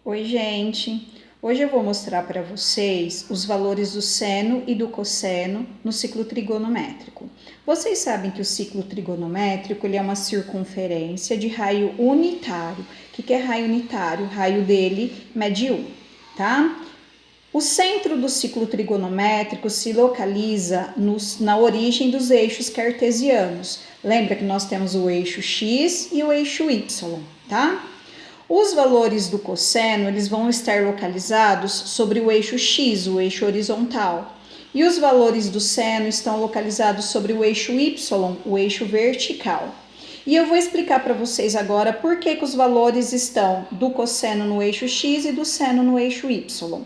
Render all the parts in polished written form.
Oi, gente! Hoje eu vou mostrar para vocês os valores do seno e do cosseno no ciclo trigonométrico. Vocês sabem que o ciclo trigonométrico ele é uma circunferência de raio unitário. O que é raio unitário? O raio dele mede 1, tá? O centro do ciclo trigonométrico se localiza na origem dos eixos cartesianos. Lembra que nós temos o eixo x e o eixo y, tá? Os valores do cosseno eles vão estar localizados sobre o eixo x, o eixo horizontal. E os valores do seno estão localizados sobre o eixo y, o eixo vertical. E eu vou explicar para vocês agora por que os valores estão do cosseno no eixo x e do seno no eixo y.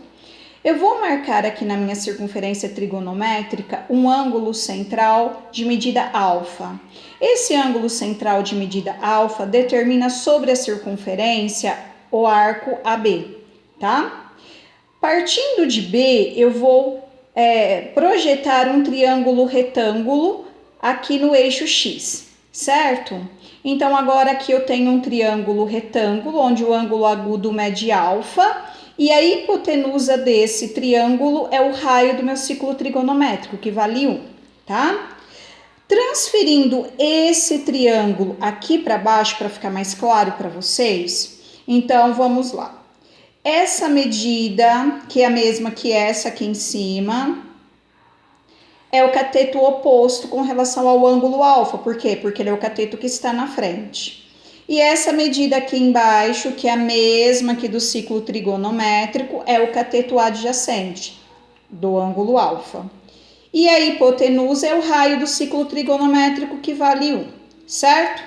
Eu vou marcar aqui na minha circunferência trigonométrica um ângulo central de medida alfa. Esse ângulo central de medida alfa determina sobre a circunferência o arco AB, tá? Partindo de B, eu vou projetar um triângulo retângulo aqui no eixo X, certo? Então, agora aqui eu tenho um triângulo retângulo, onde o ângulo agudo mede alfa, e a hipotenusa desse triângulo é o raio do meu ciclo trigonométrico, que vale 1, tá? Transferindo esse triângulo aqui para baixo, para ficar mais claro para vocês, então vamos lá. Essa medida, que é a mesma que essa aqui em cima, é o cateto oposto com relação ao ângulo alfa. Por quê? Porque ele é o cateto que está na frente. E essa medida aqui embaixo, que é a mesma que do ciclo trigonométrico, é o cateto adjacente do ângulo alfa. E a hipotenusa é o raio do ciclo trigonométrico, que vale 1, certo?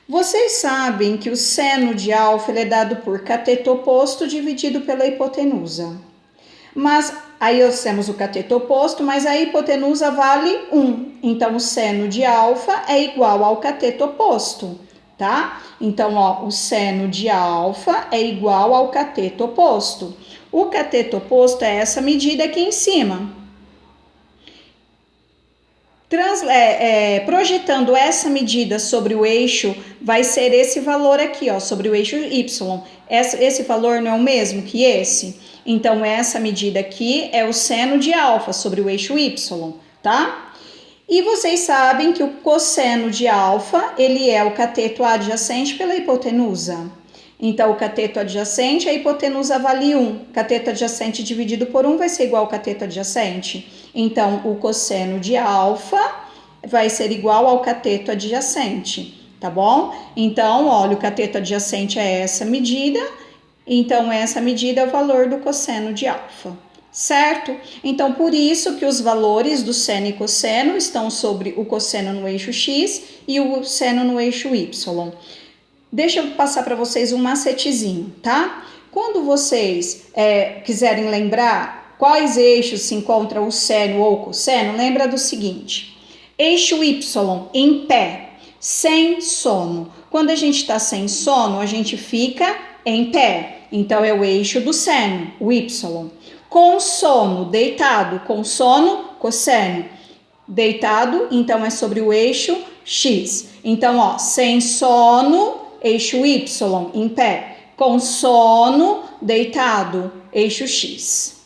Vocês sabem que o seno de alfa é dado por cateto oposto dividido pela hipotenusa. Mas aí nós temos o cateto oposto, mas a hipotenusa vale 1. Então, o seno de alfa é igual ao cateto oposto, tá? Então, ó, o seno de alfa é igual ao cateto oposto. O cateto oposto é essa medida aqui em cima. Projetando essa medida sobre o eixo, vai ser esse valor aqui, ó, sobre o eixo Y. Esse valor não é o mesmo que esse? Então, essa medida aqui é o seno de alfa sobre o eixo Y, tá? E vocês sabem que o cosseno de alfa, ele é o cateto adjacente pela hipotenusa. Então, o cateto adjacente, a hipotenusa vale 1. Cateto adjacente dividido por 1 vai ser igual ao cateto adjacente. Então, o cosseno de alfa vai ser igual ao cateto adjacente, tá bom? Então, olha, o cateto adjacente é essa medida. Então, essa medida é o valor do cosseno de alfa, certo? Então, por isso que os valores do seno e cosseno estão sobre o cosseno no eixo X e o seno no eixo Y. Deixa eu passar para vocês um macetezinho, tá? Quando vocês quiserem lembrar quais eixos se encontra o seno ou o cosseno, lembra do seguinte: eixo Y em pé, sem sono. Quando a gente está sem sono, a gente fica em pé. Então, é o eixo do seno, o Y. Com sono, deitado. Com sono, cosseno. Deitado, então é sobre o eixo X. Então, ó, sem sono, eixo Y, em pé. Com sono, deitado, eixo X.